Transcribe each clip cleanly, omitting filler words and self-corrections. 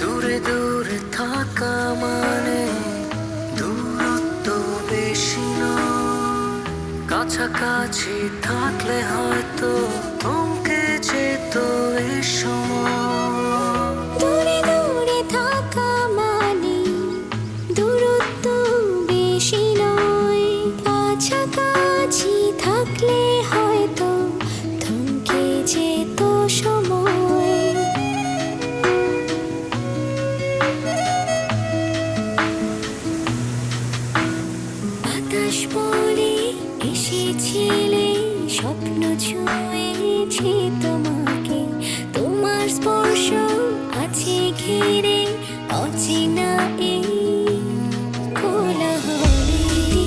দূরে দূরে থাকা মানে দূরত্ব বেশি নয়, কাছাকাছি থাকলে হয়তো থমকে যেত এই সময়। দূরে দূরে থাকা মানে দূরত্ব বেশি নয়, কাছাকাছি থাকলে হয়তো থমকে যেত সময়। বাতাস বলে এসেছিলে, স্বপ্ন ছুঁয়েছে তোমাকে, তোমার স্পর্শ আছে ঘিরে অচেনা এই কোলাহলে।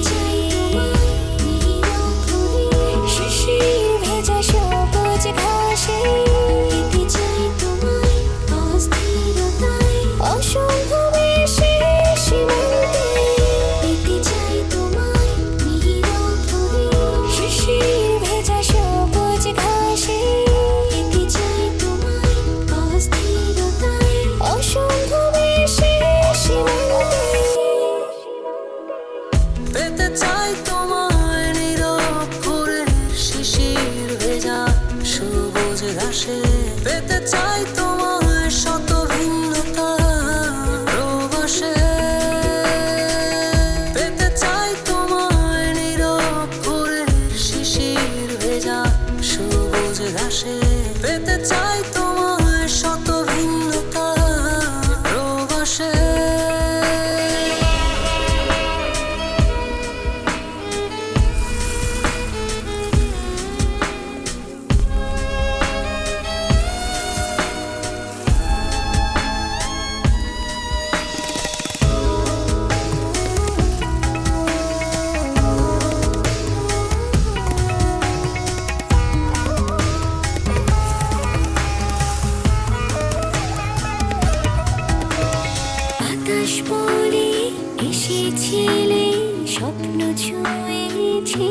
চাই তোমায় নীরব ফুলে, শিশির ভেজা সবুজ ঘাসে, পেতে চাই তোমায় অস্থিরতায়, অসম্ভব এসে সীমান্তে। পেতে চাই তোমায় নীরব ফুলে, শিশির ভেজা সবুজ ঘাসে, পেতে চাই তোমায় অস্থিরতায়, অসম্ভব এসে সীমান্তে। পেতে চাই তোমায় নীরব করে শিশির ভেজা সবুজ ঘাসে, পেতে চাই তোমায় শত ভিন্নতা প্রবাসে। পেতে চাই তোমায় নীরব করে শিশির ভেজা সবুজ ঘাসে, পেতে চাই তোমায় শত ভিন্নতা প্রবাসে। বাতাস বলে এসেছিলে, স্বপ্ন ছুঁয়েছে